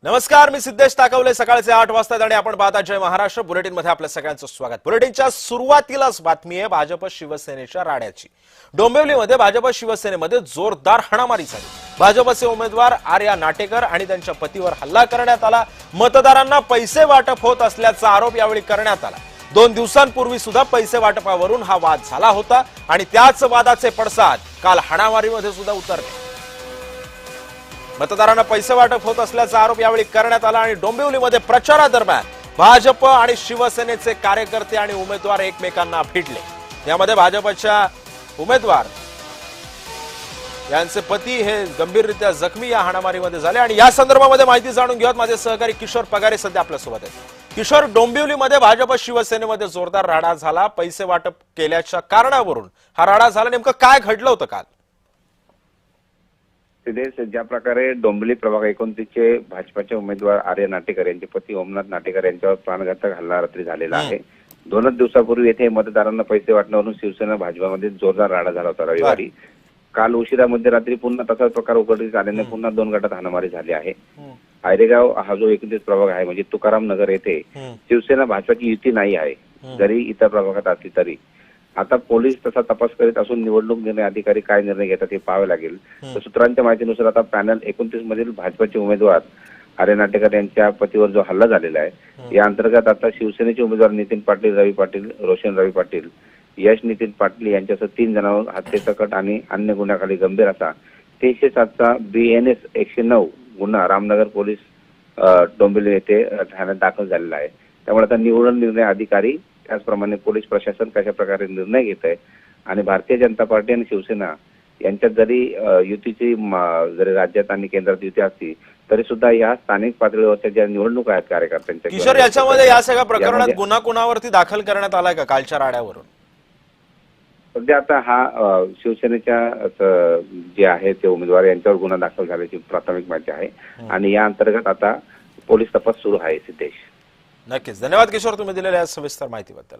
नमस्कार, मी सिद्धेश ताकवले. सकाळचे 8 वाजता आणि आपण पाहता जय महाराष्ट्र बुलेटिन मध्ये आपल्या सगळ्यांचं स्वागत. बुलेटिनच्या सुरुवातीलाच बातमी आहे भाजप शिवसेनेच्या राड्याची. डोंबिवलीमध्ये भाजप शिवसेनेमध्ये जोरदार हाणामारी झाली. भाजपचे उमेदवार आर्या नाटेकर आणि त्यांच्या पतीवर हल्ला करण्यात आला. मतदारांना पैसे वाटप होत असल्याचा आरोप यावेळी करण्यात आला. 2 दिवसांपूर्वी सुद्धा पैसे वाटपावरून हा वाद झाला होता आणि त्याच वादाचे पडसाद काल हाणामारीमध्ये सुद्धा उतरले. मतदारांना पैसे वाटप होत असल्याचा आरोप यावेळी करण्यात आला आणि डोंबिवलीमध्ये प्रचारादरम्यान भाजप आणि शिवसेनेचे कार्यकर्ते आणि उमेदवार एकमेकांना भिडले. यामध्ये भाजपच्या उमेदवार यांचे पती हे गंभीररित्या जखमी या हाणामारीमध्ये झाले आणि या संदर्भामध्ये माहिती जाणून घेऊयात. माझे सहकारी किशोर पगारे सध्या आपल्यासोबत आहेत. किशोर, डोंबिवलीमध्ये भाजप शिवसेनेमध्ये जोरदार राडा झाला. पैसे वाटप केल्याच्या कारणावरून हा राडा झाला. नेमकं काय घडलं होतं काल? सिद्धेश, ज्या प्रकारे डोंबिवली प्रभाग 29चे भाजपाचे उमेदवार आर्य नाटेकर यांचे पती ओमनाथ नाटेकर यांच्यावर प्राणघातक हल्ला रात्री झालेला आहे. 2 दिवसापूर्वी येथे मतदारांना पैसे वाटण्यावरून शिवसेना भाजपामध्ये जोरदार राडा झाला होता रविवारी. काल उशिरा मध्यरात्री पुन्हा तसाच प्रकार उघडकीस आल्याने पुन्हा 2 गटात हाणामारी झाली आहे. आयरेगाव हा जो 29 प्रभाग आहे म्हणजे तुकाराम नगर येथे शिवसेना भाजपाची युती नाही आहे, जरी इतर प्रभागात असली तरी. आता पोलीस तसा तपास करीत असून निवडणूक निर्णय अधिकारी काय निर्णय घेतात हे पाहावे लागेल. तर सूत्रांच्या माहितीनुसार आता पॅनल 29 मधील भाजपाचे उमेदवार आर्य नाटेकर यांच्या पतीवर जो हल्ला झालेला आहे या अंतर्गत आता शिवसेनेचे उमेदवार नितीन पाटील, रवी पाटील, रोशन रवी पाटील, यश नितीन पाटील यांच्यासह 3 जणांवर हत्येचा कट आणि अन्य गुन्ह्याखाली गंभीर असा 307चा BNS 109 गुन्हा रामनगर पोलीस डोंबिवली येथे ठाण्यात दाखल झालेला आहे. त्यामुळे आता निवडणूक निर्णय अधिकारी त्याचप्रमाणे पोलीस प्रशासन कशा प्रकारे निर्णय घेत आहे आणि भारतीय जनता पार्टी आणि शिवसेना यांच्यात जरी युतीची जरी राज्यात आणि केंद्रात युती असती तरी सुद्धा या स्थानिक पातळीवरच्या ज्या निवडणुका आहेत कार्यकर्त्यांच्या, किशोर, याच्यामध्ये या सगळ्या प्रकरणात गुन्हा कोणावरती दाखल करण्यात आलाय का कालच्या राड्यावरून? सध्या आता हा शिवसेनेच्या जे आहे ते उमेदवार यांच्यावर गुन्हा दाखल झाल्याची प्राथमिक माहिती आहे आणि या अंतर्गत आता पोलीस तपास सुरू आहे. सिद्धेश, नक्कीच धन्यवाद किशोर, तुम्ही दिलेल्या सविस्तर माहितीबद्दल.